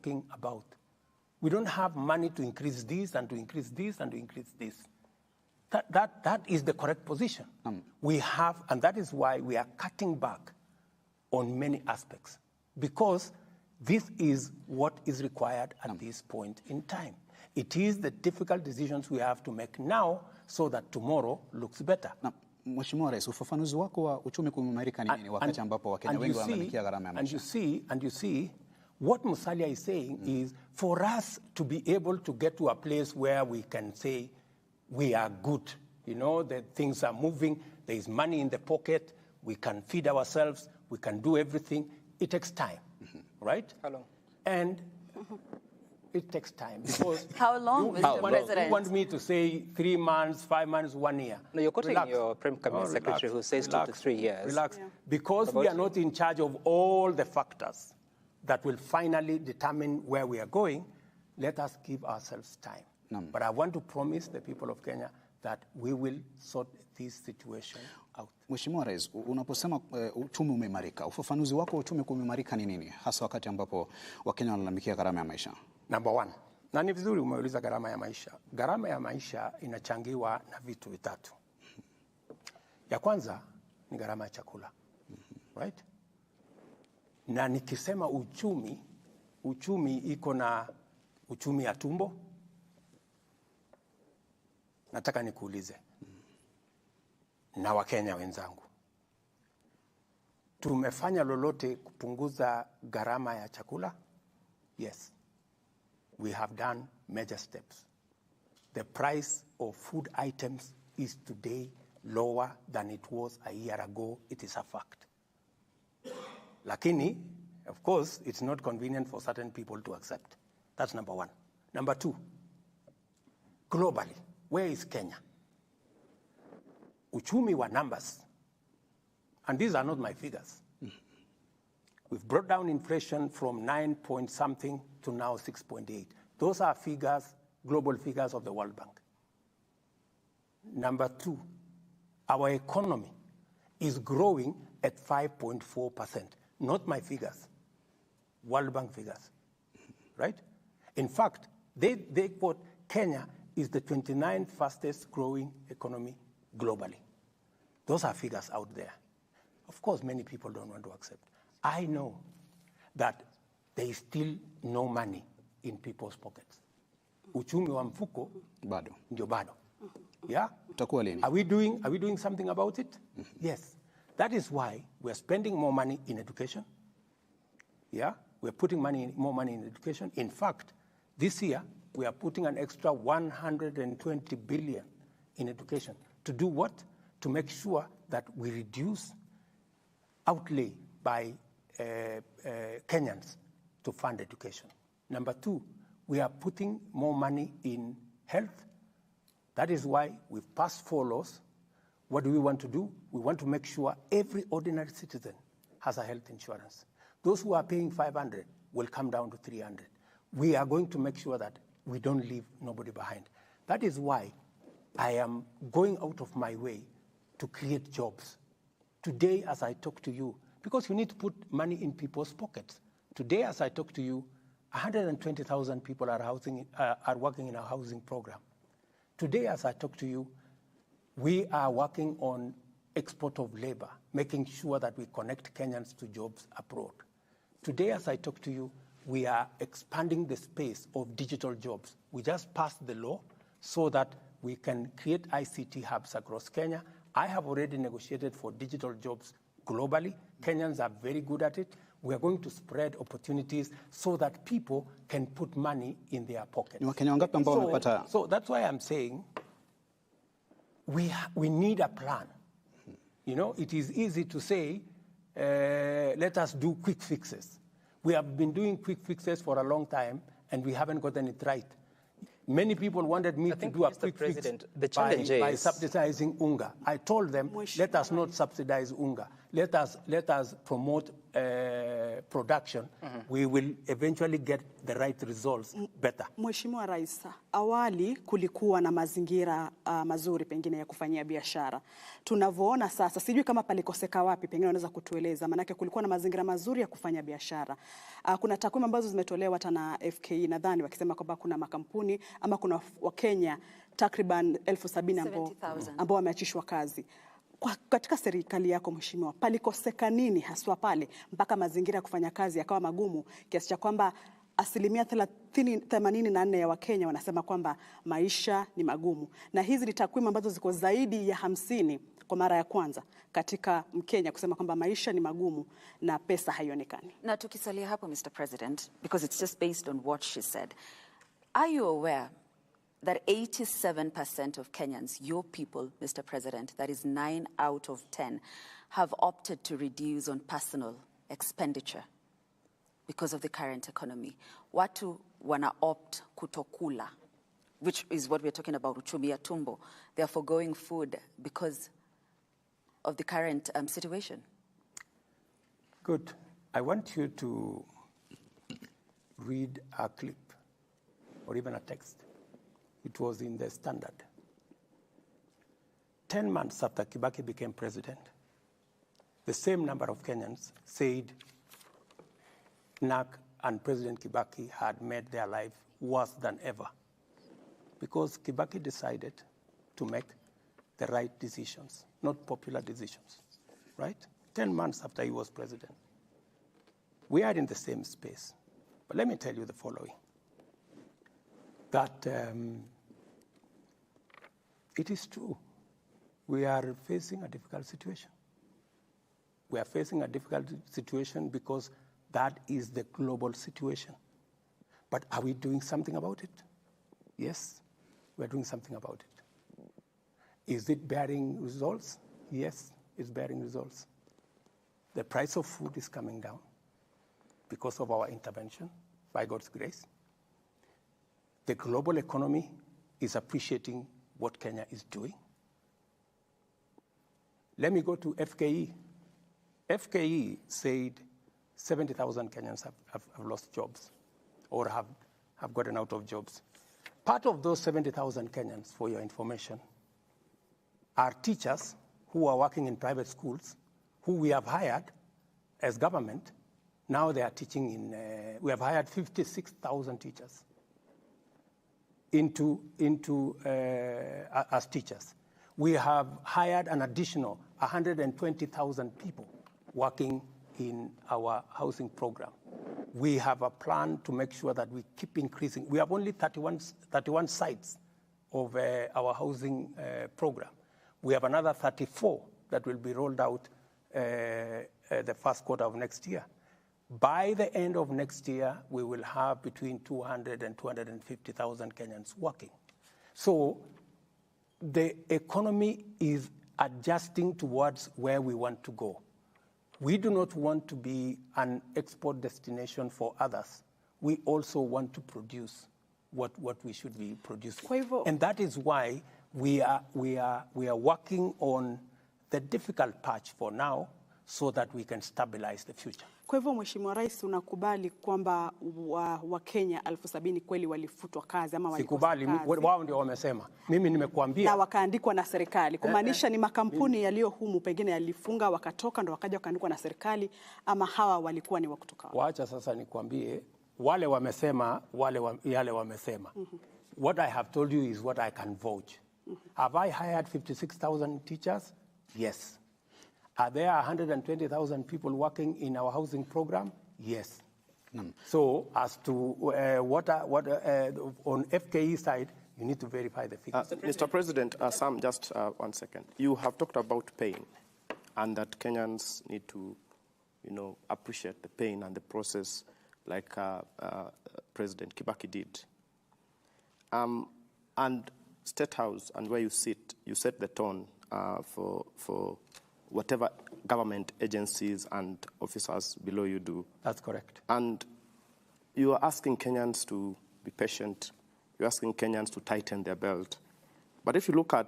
talking about. We don't have money to increase this and to increase this and to increase this. That is the correct position. We have, and that is why we are cutting back on many aspects, because this is what is required at this point in time. It is the difficult decisions we have to make now so that tomorrow looks better. Mheshimiwa Rais, ufafanuzi wako wa uchumi kuimarika ni nini wakati ambapo Wakenya wengi wanalalamikia gharama ya maisha? And you see, what Musalia is saying is for us to be able to get to a place where we can say we are good, you know, that things are moving, there is money in the pocket, we can feed ourselves, we can do everything. It takes time, right? How long? And it takes time because how long, Mr. President? You want me to say 3 months, 5 months, 1 year? No, you're quoting your Prime Cabinet Secretary who says 2 to 3 years. Relax. Yeah. Because we are not in charge of all the factors that will finally determine where we are going, let us give ourselves time. But I want to promise the people of Kenya that we will sort this situation out. Mheshimiwa Rais, unaposema uchumi umeimarika, ufafanuzi wako uchumi kuimarika ni nini, hasa wakati ambapo Wakenya wanalalamikia gharama ya maisha? Number one, na ni vizuri umeuliza gharama ya maisha. Gharama ya maisha inachangiwa na vitu vitatu. Ya kwanza ni gharama ya chakula, right? Na nikisema uchumi iko na uchumi ya tumbo. Nataka nikuulize na Wakenya wenzangu, tumefanya lolote kupunguza gharama ya chakula? Yes, we have done major steps. The price of food items is today lower than it was a year ago. It is a fact. Lakini, of course, it's not convenient for certain people to accept. That's number one. Number two, globally, where is Kenya? Uchumi wa numbers, and these are not my figures. We've brought down inflation from 9 point something to now 6.8. Those are figures, global figures of the World Bank. Number two, our economy is growing at 5.4%. Not my figures, World Bank figures, right? In fact, they quote Kenya is the 29th fastest growing economy globally. Those are figures out there. Of course, many people don't want to accept. I know that there is still no money in people's pockets. Uchumi wa mfuko bado ndio bado. Yeah? Utakuwa lini? Are we doing something about it? Yes. That is why we are spending more money in education. Yeah? We're putting more money in education. In fact, this year, we are putting an extra 120 billion in education. To do what? To make sure that we reduce outlay by Kenyans to fund education. Number two, we are putting more money in health. That is why we've passed 4 laws. What do we want to do? We want to make sure every ordinary citizen has a health insurance. Those who are paying 500 will come down to 300. We are going to make sure that we don't leave nobody behind. That is why I am going out of my way to create jobs. Today, as I talk to you, because you need to put money in people's pockets. Today, as I talk to you, 120,000 people are working in our housing program. Today, as I talk to you, we are working on export of labor, making sure that we connect Kenyans to jobs abroad. Today, as I talk to you, we are expanding the space of digital jobs. We just passed the law so that we can create ICT hubs across Kenya. I have already negotiated for digital jobs globally. Kenyans are very good at it. We are going to spread opportunities so that people can put money in their pockets. So that's why I'm saying we need a plan. You know, it is easy to say, let us do quick fixes. We have been doing quick fixes for a long time, and we haven't gotten it right. Many people wanted me to do a quick fix by subsidizing unga. I told them, let us not subsidize unga. Let us promote production, we will eventually get the right results better. Mheshimiwa Rais, awali kulikuwa na mazingira mazuri pengine ya kufanyia biashara. Tunavyoona sasa, sijui kama palikoseka wapi, pengine unaweza kutueleza, manake kulikuwa na mazingira mazuri ya kufanya biashara. Kuna takwimu ambazo zimetolewa hata na FKE nadhani wakisema kwamba kuna makampuni ama kuna Wakenya takriban 70,000 ambao wameachishwa kazi. Katika serikali yako Mheshimiwa, palikoseka nini haswa pale mpaka mazingira ya kufanya kazi yakawa magumu kiasi cha kwamba 84% ya Wakenya wanasema kwamba maisha ni magumu, na hizi ni takwimu ambazo ziko zaidi ya 50 kwa mara ya kwanza katika Mkenya kusema kwamba maisha ni magumu na pesa haionekani. Na tukisalia hapo Mr. President, because it's just based on what she said, are you aware that 87% of Kenyans, your people, Mr. President, that is 9 out of 10, have opted to reduce on personal expenditure because of the current economy? Watu wana opt kutokula, which is what we're talking about, uchumi ya tumbo. They are foregoing food because of the current situation. Good. I want you to read a clip or even a text. It was in the Standard. 10 months after Kibaki became president, the same number of Kenyans said NAC and President Kibaki had made their life worse than ever because Kibaki decided to make the right decisions, not popular decisions, right? 10 months after he was president. We are in the same space. But let me tell you the following, that it is true. We are facing a difficult situation. We are facing a difficult situation because that is the global situation. But are we doing something about it? Yes, we're doing something about it. Is it bearing results? Yes, it's bearing results. The price of food is coming down because of our intervention, by God's grace. The global economy is appreciating what Kenya is doing. Let me go to FKE. FKE said 70,000 Kenyans have lost jobs or have gotten out of jobs. Part of those 70,000 Kenyans, for your information, are teachers who are working in private schools, who we have hired as government. Now they are teaching in, we have hired 56,000 teachers as teachers. We have hired an additional 120,000 people working in our housing program. We have a plan to make sure that we keep increasing. We have only 31 sites of our housing program. We have another 34 that will be rolled out the first quarter of next year. By the end of next year, we will have between 200 and 250,000 Kenyans working. So the economy is adjusting towards where we want to go. We do not want to be an export destination for others. We also want to produce what we should be producing. And that is why we are working on the difficult patch for now so that we can stabilize the future. Kwa hivyo Mheshimiwa Rais, unakubali kwamba Wakenya 70,000 kweli walifutwa kazi ama walikosa kazi? Sikubali, wao ndio wamesema. Mimi nimekuambia. Na wakaandikwa na serikali. Kumaanisha ni makampuni yaliyo humu pengine yalifunga wakatoka ndo wakaja wakaandikwa na serikali, ama hawa walikuwa ni wa kutoka? Wacha sasa nikwambie, wale wamesema, yale wamesema. What I have told you is what I can vouch. Have I hired 56,000 teachers? Yes. Are there 120,000 people working in our housing program? Yes. So as to what on FKE side, you need to verify the figures. Mr. President, Sam, just 1 second. You have talked about pain and that Kenyans need to, appreciate the pain and the process like President Kibaki did. And State House and where you sit, you set the tone for whatever government agencies and officers below you do. That's correct. And you are asking Kenyans to be patient. You're asking Kenyans to tighten their belt. But if you look at